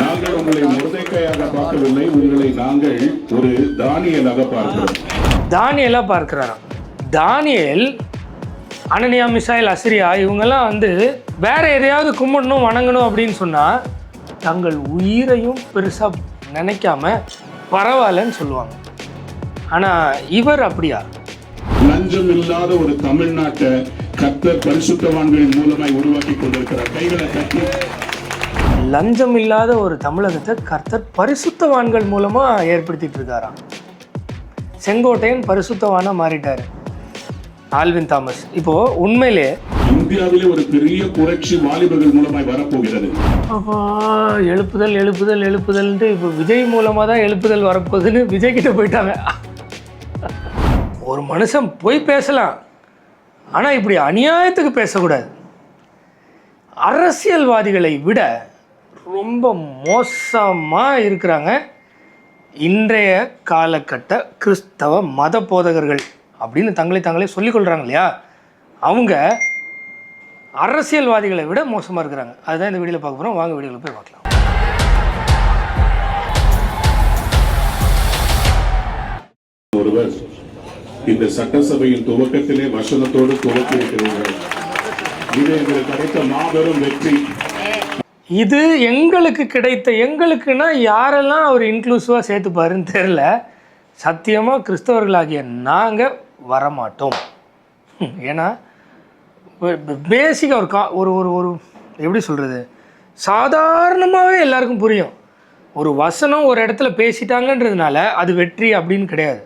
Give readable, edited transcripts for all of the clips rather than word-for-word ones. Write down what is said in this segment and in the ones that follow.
நாங்கள் உங்களை முருதைக்கையாக பார்க்கவில்லை, உங்களை நாங்கள் ஒரு தானியலாக பார்க்கிறோம். தானியலாக பார்க்கிறாராம். தானியேல், அனனியா, மிசாயில், அசிரியா இவங்கெல்லாம் வந்து வேற எதையாவது கும்பிடணும் வணங்கணும் அப்படின்னு சொன்னால் தங்கள் உயிரையும் பெருசாக நினைக்காம பரவாயில்லன்னு சொல்லுவாங்க. ஆனால் இவர் அப்படியா? லஞ்சம் இல்லாத ஒரு தமிழ்நாட்டை கர்த்தர் பரிசுத்தவான்களின் மூலமாய் உருவாக்கி கொண்டிருக்கிறார். கைகளை கட்டி. லஞ்சம் இல்லாத ஒரு தமிழகத்தை கர்த்தர் பரிசுத்தவான்கள் மூலமாக ஏற்படுத்திட்டு இருக்காராம். செங்கோட்டையன் பரிசுத்தவானா மாறிட்டாரு. ஆல்வின் தாமஸ் இப்போ உண்மையிலே இந்தியாவிலே ஒரு பெரிய புரட்சி வாலிபர்கள் மூலமாய் வரப்போகிறது. அப்போ எழுப்புதல் எழுப்புதல் எழுப்புதல்ன்ட்டு இப்போ விஜய் மூலமாக தான் எழுப்புதல் வரப்போகுதுன்னு விஜய் கிட்ட போயிட்டாங்க. ஒரு மனுஷன் போய் பேசலாம், ஆனால் இப்படி அநியாயத்துக்கு பேசக்கூடாது. அரசியல்வாதிகளை விட ரொம்ப மோசமாக இருக்கிறாங்க இன்றைய காலகட்ட கிறிஸ்தவ மத போதகர்கள் அப்படின்னு தங்களே சொல்லிக்கொள்கிறாங்க இல்லையா, அவங்க அரசியல்வாதிகளை விட மோசமாக இருக்கிறாங்க. அதுதான் இந்த வீடியோவில் பார்க்க போகிறோம். வாங்க வீடியோவில் போய் பார்க்கலாம். ஒருவர் இந்த சட்டசபையின் துவக்கத்திலே வசனத்தோடு துவக்கி இருக்கிறார்கள். இது எங்களுக்கு கிடைத்த மாபெரும் வெற்றி. இது எங்களுக்கு கிடைத்த, எங்களுக்குன்னா யாரெல்லாம் அவர் இன்க்ளூசிவாக சேர்த்துப்பாருன்னு தெரில. சத்தியமாக கிறிஸ்தவர்களாகிய நாங்கள் வரமாட்டோம். ஏன்னா பேசிக்காக ஒரு ஒரு ஒரு எப்படி சொல்கிறது, சாதாரணமாகவே எல்லாருக்கும் புரியும். ஒரு வசனம் ஒரு இடத்துல பேசிட்டாங்கன்றதுனால அது வெற்றி அப்படின்னு கிடையாது.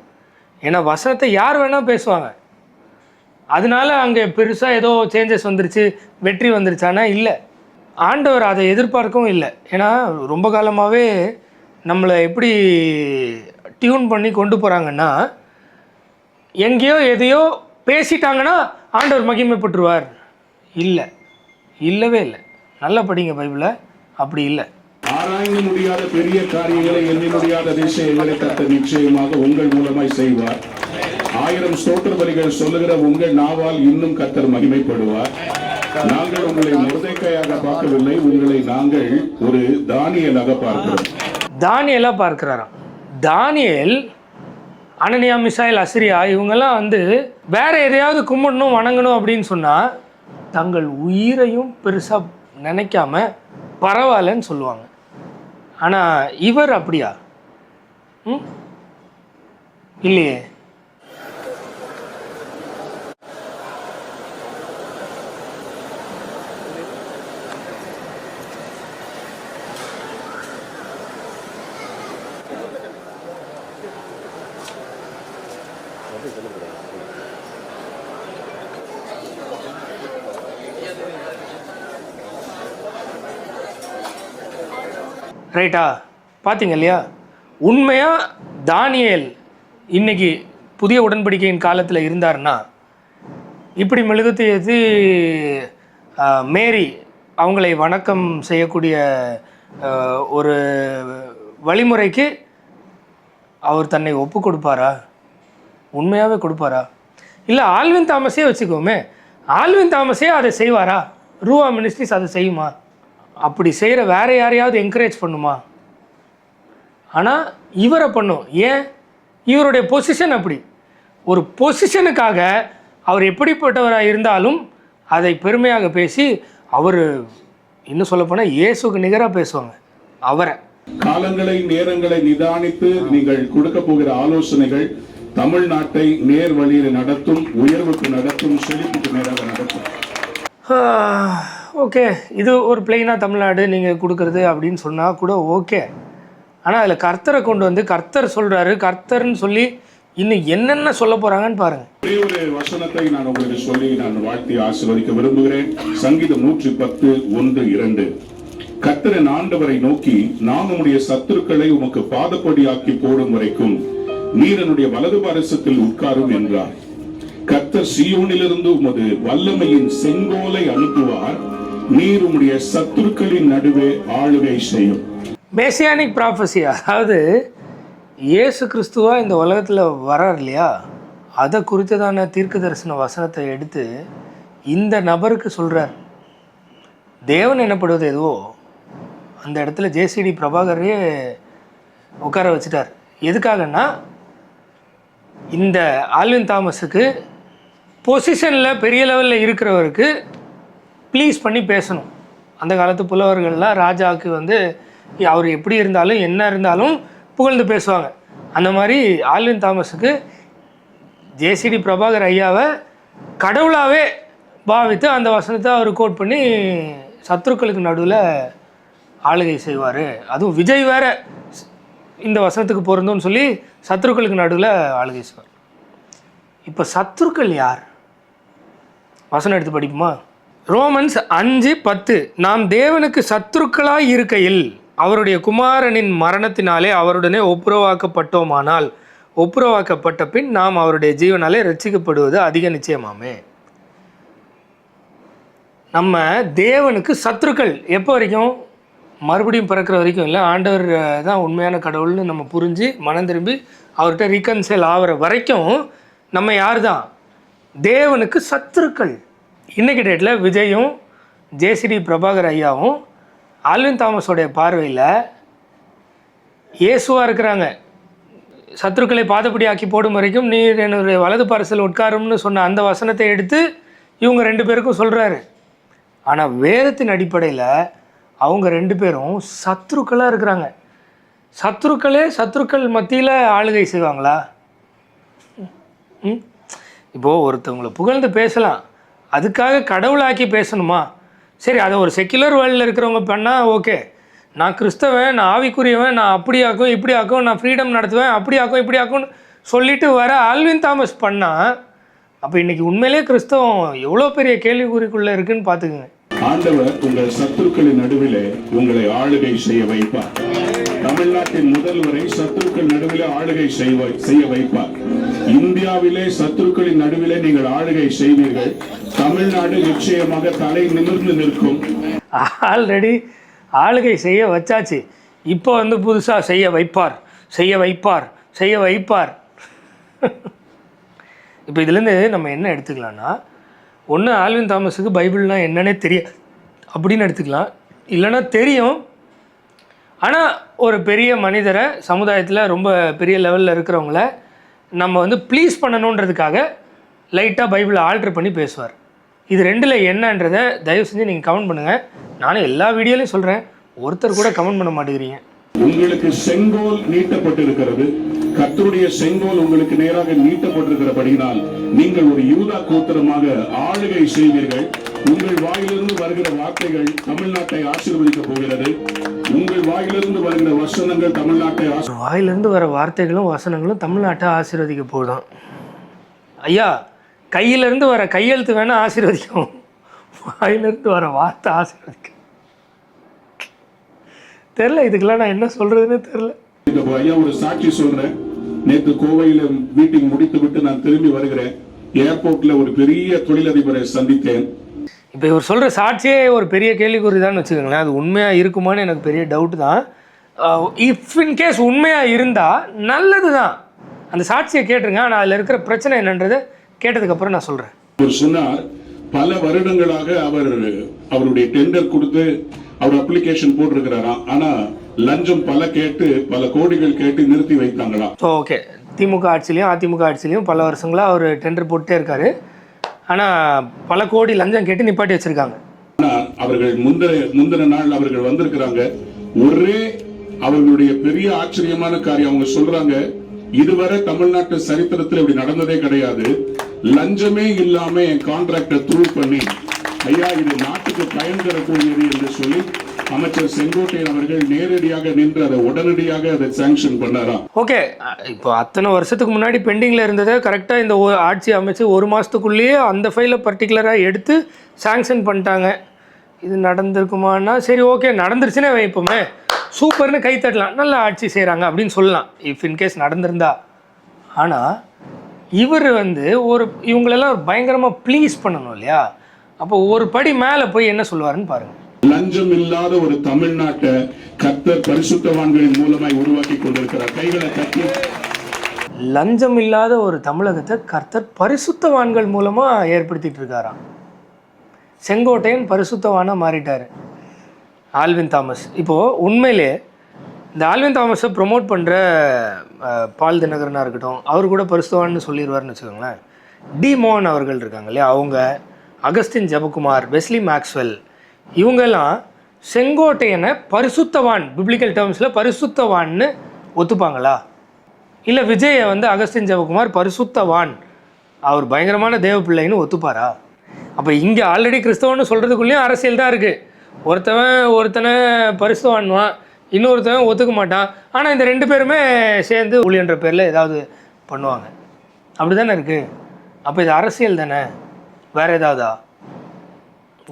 ஏன்னா வசனத்தை யார் வேணால் பேசுவாங்க. அதனால அங்கே பெருசாக ஏதோ சேஞ்சஸ் வந்துருச்சு, வெற்றி வந்துருச்சானா இல்லை. ஆண்டவர் அதை எதிர்பார்க்கவும் இல்லை. ஏன்னா ரொம்ப காலமாகவே நம்மளை எப்படி டியூன் பண்ணி கொண்டு போகிறாங்கன்னா, எங்கேயோ எதையோ பேசிட்டாங்கன்னா ஆண்டவர் மகிமைப்பட்டுருவார். இல்லை, இல்லவே இல்லை. நல்லா படிங்க பைபிளை, அப்படி இல்லை. ஆராய்ந்து முடியாத பெரிய காரியங்களை, எண்ணி முடியாத அதிசயங்களை கர்த்தர் நிச்சயமாக உங்கள் மூலமாய் செய்வார். 1000 ஸ்தோத்திர பலிகள் சொல்லுகிற உங்கள் நாவால் இன்னும் கர்த்தர் மகிமைப்படுவார். நாங்கள் உங்களை முருதைக்கையாக பார்க்கவில்லை, உங்களை நாங்கள் ஒரு தானியலாக பார்க்கிறோம். தானியலாக பார்க்கிறாராம். தானியேல், அனனியா, மிசாயில், அசிரியா இவங்கெல்லாம் வந்து வேற எதையாவது கும்பிடணும் வணங்கணும் அப்படின்னு சொன்னால் தங்கள் உயிரையும் பெருசாக நினைக்காம பரவாயில்லன்னு சொல்லுவாங்க. ஆனால் இவர் அப்படியா? இல்லையே. ரைட்டா? பார்த்தீங்க இல்லையா? உண்மையாக தானியேல் இன்னைக்கு புதிய உடன்படிக்கையின் காலத்தில் இருந்தார்னா இப்படி மெழுகுத்து ஏற்றி மேரி அவங்களை வணக்கம் செய்யக்கூடிய ஒரு வழிமுறைக்கு அவர் தன்னை ஒப்பு கொடுப்பாரா? உண்மையாகவே கொடுப்பாரா? இல்லை ஆல்வின் தாமஸே வச்சுக்கோமே, ஆல்வின் தாமஸே அதை செய்வாரா? ரூவா மினிஸ்ட்ரிஸ் அதை செய்யுமா? அப்படி செய்கிற வேற யாரையாவது என்கரேஜ் பண்ணுமா? ஆனால் இவரை பண்ணும். ஏன்? இவருடைய பொசிஷன் அப்படி. ஒரு பொசிஷனுக்காக அவர் எப்படிப்பட்டவராக இருந்தாலும் அதை பெருமையாக பேசி, அவர் இன்னும் சொல்லப்போனால் இயேசுக்கு நிகராக பேசுவாங்க அவரை. காலங்களை நேரங்களை நிதானித்து நீங்கள் கொடுக்க போகிற ஆலோசனைகள் தமிழ்நாட்டை நேர் வழியில் நடத்தும், உயர்வுக்கு நடத்தும், செழிப்புக்கு நேராக நடத்தும். ஓகே, இது ஒரு பிளெயினாக தமிழ்நாடு நீங்கள் கொடுக்குறது அப்படின்னு சொன்னால் கூட ஓகே. ஆனால் அதில் கர்த்தரை கொண்டு வந்து கர்த்தர் சொல்கிறாரு, கர்த்தர்னு சொல்லி இன்னும் என்னென்ன சொல்ல போகிறாங்கன்னு பாருங்கள். ஒரே ஒரு வசனத்தை நான் உங்களுக்கு சொல்லி நான் வாழ்த்தி ஆசீர்வதிக்க விரும்புகிறேன். சங்கீதம் 110:1-2. கர்த்தரின் ஆண்டவரை நோக்கி, நான் உம்முடைய சத்துருக்களை உமக்கு பாதப்படியாக்கி போடும் வரைக்கும் நீர் என்னுடைய வலது பாரசத்தில் உட்காரும் என்றார். கர்த்தர் சீயோனிலிருந்து உமது வல்லமையின் செங்கோலை அனுப்புவார், நீர் உம்முடைய சத்துருக்களின் நடுவே ஆளுகை செய்யும். மேசியானிக் ப்ராஃபஸி, அதாவது இயேசு கிறிஸ்துவா இந்த உலகத்தில் வரார் இல்லையா, அதை குறித்ததான தீர்க்க தரிசன வசனத்தை எடுத்து இந்த நபருக்கு சொல்கிறார். தேவன் எனப்படுவது எதுவோ அந்த இடத்துல ஜேசிடி பிரபாகரையே உட்கார வச்சுட்டார். எதுக்காகன்னா இந்த ஆல்வின் தாமஸுக்கு பொசிஷனில் பெரிய லெவலில் இருக்கிறவருக்கு ப்ளீஸ் பண்ணி பேசணும். அந்த காலத்து புலவர்கள்லாம் ராஜாவுக்கு வந்து அவர் எப்படி இருந்தாலும் என்ன இருந்தாலும் புகழ்ந்து பேசுவாங்க. அந்த மாதிரி ஆல்வின் தாமஸுக்கு ஜேசிடி பிரபாகர் ஐயாவை கடவுளாகவே பாவித்து அந்த வசனத்தை அவர் கோட் பண்ணி சத்துருக்களுக்கு நடுவில் ஆளுகை செய்வார். அதுவும் விஜய் வேற இந்த வசனத்துக்கு பொருந்தும்னு சொல்லி சத்துருக்களுக்கு நடுவில் ஆளுகை செய்வார். இப்போ சத்துருக்கள் யார்? வசனம் எடுத்து படிப்போமா? ரோமன்ஸ் 5:10. நாம் தேவனுக்கு சத்துருக்களாய் இருக்கையில் அவருடைய குமாரனின் மரணத்தினாலே அவருடனே ஒப்புரவாக்கப்பட்டோமானால் ஒப்புரவாக்கப்பட்ட பின் நாம் அவருடைய ஜீவனாலே ரட்சிக்கப்படுவது அதிக நிச்சயமாமே. நம்ம தேவனுக்கு சத்துருக்கள் எப்போ வரைக்கும்? மறுபடியும் பிறக்கிற வரைக்கும் இல்லை. ஆண்டவர் தான் உண்மையான கடவுள்னு நம்ம புரிஞ்சு மனம் திரும்பி அவர்கிட்ட ரீகன்சைல் ஆகிற வரைக்கும் நம்ம யார் தான்? தேவனுக்கு சத்துருக்கள். இன்றைக்கி டேட்டில் விஜயும் ஜேசிடி பிரபாகர் ஐயாவும் ஆல்வின் தாமஸோடைய பார்வையில் இயேசுவாக இருக்கிறாங்க. சத்துருக்களை பாதப்படி ஆக்கி போடும் வரைக்கும் நீர் என்னுடைய வலது பாரசில் உட்காரும்னு சொன்ன அந்த வசனத்தை எடுத்து இவங்க 2 பேருக்கும் சொல்கிறாரு. ஆனால் வேதத்தின் அடிப்படையில் அவங்க 2 பேரும் சத்துருக்களாக இருக்கிறாங்க. சத்துருக்கள் மத்தியில் ஆளுகை செய்வாங்களா? இப்போது ஒருத்தவங்களை புகழ்ந்து பேசலாம், அதுக்காக கடவுளாக்கி பேசணுமா? சரி, அதை ஒரு செக்குலர் வேர்ல்டில் இருக்கிறவங்க பண்ணால் ஓகே. நான் கிறிஸ்தவன், நான் ஆவிக்குரியவன், நான் அப்படி ஆக்கும் இப்படி ஆக்கும், நான் ஃப்ரீடம் நடத்துவேன், அப்படி ஆக்கும் இப்படி ஆக்கும்னு சொல்லிட்டு வர ஆல்வின் தாமஸ் பண்ணால் அப்போ இன்றைக்கி உண்மையிலே கிறிஸ்தவம் எவ்வளோ பெரிய கேள்விக்குறிக்குள்ளே இருக்குன்னு பார்த்துக்குங்க. ஆண்டவர் உங்கள் சத்துருக்களின் நடுவிலே உங்களை ஆளுகை செய்ய வைப்பார். தமிழ்நாட்டின் முதல்வரை சத்துருக்கள் நடுவிலே ஆளுகை செய்ய வைப்பார். இந்தியாவிலே சத்துருக்களின் நடுவிலே நீங்கள் ஆளுகை செய்வீர்கள். தமிழ்நாடு நிச்சயமாக தலை நிமிர்ந்து நிற்கும். ஆல்ரெடி ஆளுகை செய்ய வச்சாச்சு. இப்போ வந்து புதுசாக செய்ய வைப்பார். இப்போ இதுலேருந்து நம்ம என்ன எடுத்துக்கலாம்னா, ஒன்று ஆல்வின் தாமஸுக்கு பைபிள்னா என்னன்னே தெரியும் அப்படின்னு எடுத்துக்கலாம். இல்லைன்னா தெரியும், ஆனால் ஒரு பெரிய மனிதரை சமுதாயத்தில் ரொம்ப பெரிய லெவலில் இருக்கிறவங்கள நம்ம வந்து ப்ளீஸ் பண்ணணுன்றதுக்காக லைட்டாக பைபிளை ஆல்ட்ரு பண்ணி பேசுவார். இது 2ல் என்னன்றதை தயவு செஞ்சு நீங்கள் கமெண்ட் பண்ணுங்கள். நானும் எல்லா வீடியோலையும் சொல்கிறேன், ஒருத்தர் கூட கமெண்ட் பண்ண மாட்டேங்கிறீங்க. உங்களுக்கு செங்கோல் நீட்டப்பட்டிருக்கிறது. கர்த்தருடைய செங்கோல் உங்களுக்கு நேராக நீட்டப்பட்டிருக்கிறபடியினால் நீங்கள் ஒரு யூதா கோத்திரமாக ஆளுகை செய்வீர்கள். உங்கள் வாயிலிருந்து வருகிற வார்த்தைகள் தமிழ்நாட்டை ஆசீர்வதிக்க போகிறது. உங்கள் வாயிலிருந்து வருகிற வசனங்கள் தமிழ்நாட்டை வாயிலிருந்து வர வார்த்தைகளும் வசனங்களும் தமிழ்நாட்டை ஆசீர்வதிக்க போதும். ஐயா, கையிலிருந்து வர கையெழுத்து வேணால் ஆசீர்வதிக்கும், வாயிலிருந்து வர வார்த்தை ஆசீர்வதிக்கும். தெரில, இதுக்கெல்லாம் நான் என்ன சொல்கிறதுன்னு தெரில. ஐயா, ஒரு சாட்சி சொல்கிறேன். நேற்று கோவையில் மீட்டிங் முடித்து விட்டு நான் திரும்பி வருகிறேன். ஏர்போர்ட்டில் ஒரு பெரிய தொழிலதிபரை சந்தித்தேன். இப்போ இவர் சொல்கிற சாட்சியே ஒரு பெரிய கேள்விக்குறி தான் வச்சுக்கோங்களேன். அது உண்மையாக இருக்குமான்னு எனக்கு பெரிய டவுட் தான். இஃப் இன்கேஸ் உண்மையாக இருந்தால் நல்லது தான், அந்த சாட்சியை கேட்டுருங்க. ஆனால் அதில் இருக்கிற பிரச்சனை என்னன்றதை கேட்டதுக்கப்புறம் நான் சொல்கிறேன். அவர் சொன்னார், பல வருடங்களாக அவருடைய டெண்டர் கொடுத்து அவர் அப்ளிகேஷன் போட்டிருக்கிறாராம். ஆனால் லஞ்சம் பல கோடிகள் கேட்டு நிறுத்தி வைத்தாங்களா. ஓகே, திமுக ஆட்சிலையும் அதிமுக ஆட்சிலையும் பல வருஷங்களாக அவர் டெண்டர் போட்டுட்டே இருக்காரு. ஆனால் பல கோடி லஞ்சம் கேட்டு நிப்பாட்டி வச்சிருக்காங்க. ஆனால் அவர்கள் முந்தின நாள் அவர்கள் வந்திருக்கிறாங்க. ஒரே அவர்களுடைய பெரிய ஆச்சரியமான காரியம் அவங்க சொல்றாங்க, இதுவரை தமிழ்நாட்டு சரித்திரத்தில் இப்படி நடந்ததே கிடையாது. லஞ்சமே இல்லாம என் கான்ட்ராக்டை த்ரூ பண்ணி, ஐயா இது நாட்டுக்கு பயன் தரக்கூடியது என்று சொல்லி அமைச்சர் செங்கோட்டையன் அவர்கள் நேரடியாக நின்று அதை உடனடியாக அதை சாங்ஷன் பண்ணாரா. ஓகே, இப்போ அத்தனை வருஷத்துக்கு முன்னாடி பெண்டிங்கில் இருந்ததை கரெக்டாக இந்த ஆட்சி அமைச்சு 1 மாதத்துக்குள்ளேயே அந்த ஃபைலை பர்டிகுலராக எடுத்து சாங்ஷன் பண்ணிட்டாங்க. இது நடந்திருக்குமானா சரி, ஓகே, நடந்துருச்சுன்னே வைப்போமே, சூப்பர்னு கை தட்டலாம், நல்ல ஆட்சி செய்கிறாங்க அப்படின்னு சொல்லலாம், இஃப் இன்கேஸ் நடந்திருந்தா. ஆனால் இவர் வந்து இவங்களெல்லாம் பயங்கரமாக ப்ளீஸ் பண்ணணும் இல்லையா? அப்போ ஒரு படி மேலே போய் என்ன சொல்லுவாருன்னு பாருங்கள். லஞ்சம் இல்லாத ஒரு தமிழ்நாட்டை கர்த்தர் பரிசுத்தவான்களின் மூலமாய் உருவாக்கி கொண்டிருக்கிறார். கைகளை தட்டி. லஞ்சம் இல்லாத ஒரு தமிழகத்தை கர்த்தர் பரிசுத்தவான்கள் மூலமாக ஏற்படுத்திட்டு இருக்காராம். செங்கோட்டையன் பரிசுத்தவானாக மாறிட்டார். ஆல்வின் தாமஸ். இப்போது உண்மையிலே இந்த ஆல்வின் தாமஸை ப்ரொமோட் பண்ணுற பால் தினகரனாக இருக்கட்டும், அவர் கூட பரிசுத்தவான்னு சொல்லிடுவார்னு வச்சுக்கோங்களேன். டி மோகன் அவர்கள் இருக்காங்க இல்லையா, அவங்க, அகஸ்டின் ஜெபகுமார், வெஸ்லி மேக்ஸ்வெல், இவங்கெல்லாம் செங்கோட்டையனை பரிசுத்தவான், பிப்ளிக்கல் டேர்ம்ஸில் பரிசுத்தவான்னு ஒத்துப்பாங்களா? இல்லை விஜயை வந்து அகஸ்டின் ஜெபகுமார் பரிசுத்தவான், அவர் பயங்கரமான தேவ பிள்ளைன்னு ஒத்துப்பாரா? அப்போ இங்கே ஆல்ரெடி கிறிஸ்தவன்னு சொல்கிறதுக்குள்ளேயும் அரசியல் தான் இருக்குது. ஒருத்தனை பரிசுத்தவான்வான், இன்னொருத்தவன் ஒத்துக்க மாட்டான். ஆனால் இந்த 2 பேருமே சேர்ந்து ஊழியன்ற பேரில் ஏதாவது பண்ணுவாங்க. அப்படி தானே இருக்குது. அப்போ இது அரசியல் தானே, வேறு ஏதாவதா?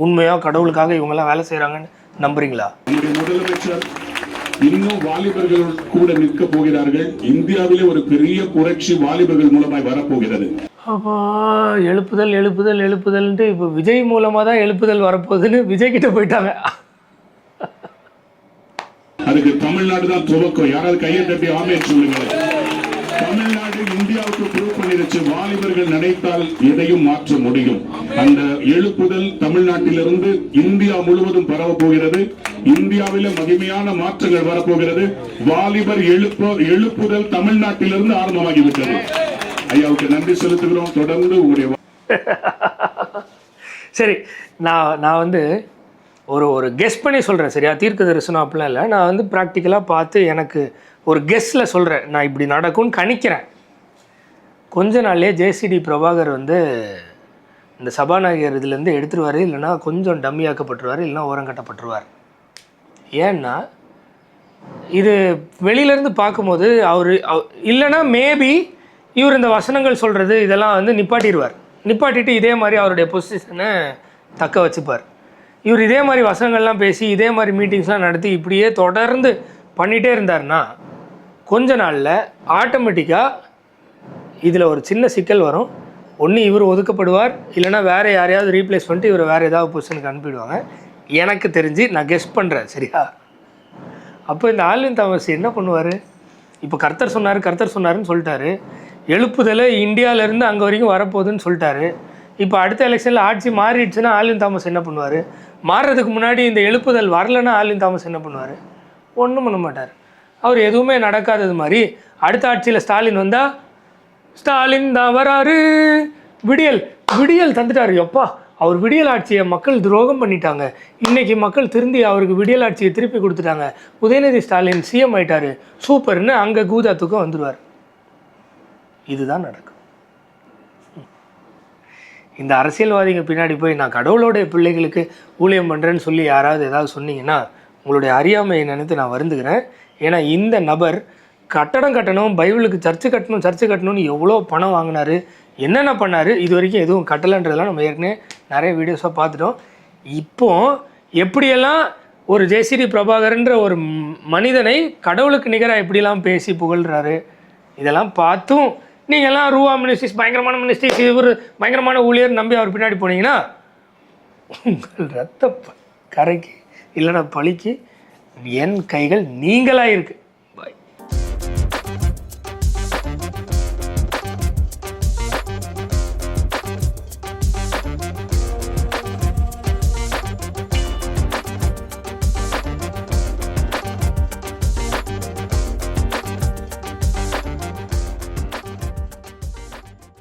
உண்மையாக கடவுளுக்காக இவங்கெல்லாம் வேலை செய்கிறாங்கன்னு நம்புறீங்களா? முதலமைச்சர் இன்னும் வாலிபர்கள் கூட நிற்க போகிறார்கள். இந்தியாவிலே ஒரு பெரிய புரட்சி வாலிபர்கள் மூலமாய் வரப்போகிறது. அப்போ எழுப்புதல் எழுப்புதல் எழுப்புதல்ன்ட்டு இப்போ விஜய் மூலமாக தான் எழுப்புதல் வரப்போகுதுன்னு விஜய் கிட்ட போயிட்டாங்க. அதுக்கு தமிழ்நாடு தான் துவக்கம். யாராவது கையை தட்டி ஆமென் சொல்லுங்க. தமிழ்நாடு இந்தியாவுக்கு ப்ரூவ் பண்ணிருச்சு, வாலிபர்கள் நினைத்தால் எதையும் மாற்ற முடியும். அந்த எழுப்புதல் தமிழ்நாட்டிலிருந்து இந்தியா முழுவதும் பரவ போகிறது. இந்தியாவில மகிமையான மாற்றங்கள் வரப்போகிறது. வாலிபர் எழுப்புதல் தமிழ்நாட்டிலிருந்து ஆரம்பமாகிவிட்டது. ஐயாவுக்கு நன்றி செலுத்துகிறோம். தொடர்ந்து உங்களுடைய சரி, நான் வந்து ஒரு கெஸ் பண்ணி சொல்கிறேன், சரியா? தீர்க்க தரிசனம் அப்படிலாம் இல்லை. நான் வந்து ப்ராக்டிக்கலாக பார்த்து எனக்கு ஒரு கெஸ்ஸில் சொல்கிறேன். நான் இப்படி நடக்கும்னு கணிக்கிறேன். கொஞ்ச நாள்லேயே ஜேசிடி பிரபாகர் வந்து இந்த சபாநாயகர் இதுலேருந்து எடுத்துருவார், இல்லைனா கொஞ்சம் டம்மியாக்கப்பட்டுருவார், இல்லைனா ஓரங்கட்டப்பட்டுருவார். ஏன்னா இது வெளியிலேருந்து பார்க்கும்போது அவர் இல்லைனா மேபி இவர் இந்த வசனங்கள் சொல்கிறது இதெல்லாம் வந்து நிப்பாட்டிட்டு இதே மாதிரி அவருடைய பொசிஷனை தக்க வச்சுப்பார். இவர் இதே மாதிரி வசனங்கள்லாம் பேசி இதே மாதிரி மீட்டிங்ஸ்லாம் நடத்தி இப்படியே தொடர்ந்து பண்ணிகிட்டே இருந்தார்னா கொஞ்ச நாளில் ஆட்டோமேட்டிக்காக இதில் ஒரு சின்ன சிக்கல் வரும். ஒன்று இவர் ஒதுக்கப்படுவார், இல்லைனா வேறு யாரையாவது ரீப்ளேஸ் பண்ணிட்டு இவர் வேறு ஏதாவது பொசிஷனுக்கு அனுப்பிடுவாங்க. எனக்கு தெரிஞ்சு நான் கெஸ் பண்ணுறேன், சரியா? அப்போ இந்த ஆல்வின் தாமஸ் என்ன பண்ணுவார்? இப்போ கர்த்தர் சொன்னாருன்னு சொல்லிட்டாரு. எழுப்புதலை இந்தியாவிலேருந்து அங்கே வரைக்கும் வரப்போகுதுன்னு சொல்லிட்டாரு. இப்போ அடுத்த எலெக்ஷனில் ஆட்சி மாறிடுச்சுன்னா ஆல்வின் தாமஸ் என்ன பண்ணுவார்? மாறுறதுக்கு முன்னாடி இந்த எழுப்புதல் வரலைன்னா ஆல்வின் தாமஸ் என்ன பண்ணுவார்? ஒன்றும் பண்ண மாட்டார். அவர் எதுவுமே நடக்காதது மாதிரி அடுத்த ஆட்சியில் ஸ்டாலின் வந்தால் ஸ்டாலின் தான் வராரு, விடியல் தந்துட்டாரு. எப்பா, அவர் விடியல் ஆட்சியை மக்கள் துரோகம் பண்ணிட்டாங்க, இன்றைக்கி மக்கள் திருந்தி அவருக்கு விடியல் ஆட்சியை திருப்பி கொடுத்துட்டாங்க, உதயநிதி ஸ்டாலின் சிஎம் ஆயிட்டாரு, சூப்பர்னு அங்கே கூதாத்துக்கும் வந்துடுவார். இதுதான் நடக்கும். இந்த அரசியல்வாதிங்க பின்னாடி போய் நான் கடவுளோடைய பிள்ளைகளுக்கு ஊழியம் பண்ணுறேன்னு சொல்லி யாராவது ஏதாவது சொன்னீங்கன்னா உங்களுடைய அறியாமையை நினைத்து நான் வருந்துக்கிறேன். ஏன்னா இந்த நபர் கட்டடம் கட்டணும், பைபிளுக்கு சர்ச்சு கட்டணும்னு எவ்வளோ பணம் வாங்கினார், என்னென்ன பண்ணார், இது வரைக்கும் எதுவும் கட்டலைன்றதெல்லாம் நம்ம ஏற்கனவே நிறைய வீடியோஸாக பார்த்துட்டோம். இப்போது எப்படியெல்லாம் ஒரு ஜேசிடி பிரபாகர்ன்ற ஒரு மனிதனை கடவுளுக்கு நிகராக எப்படிலாம் பேசி புகழ்கிறாரு, இதெல்லாம் பார்த்தும் நீங்கள்லாம் ரூவா மினிஸ்ட்ரிஸ் பயங்கரமான மினிஸ்ட்ரிஸ், இவர் பயங்கரமான ஊழியர் நம்பி அவர் பின்னாடி போனீங்கன்னா உங்கள் ரத்த கரைக்கு இல்லைனா பழிக்கு என் கைகள் நீங்களாக இருக்குது.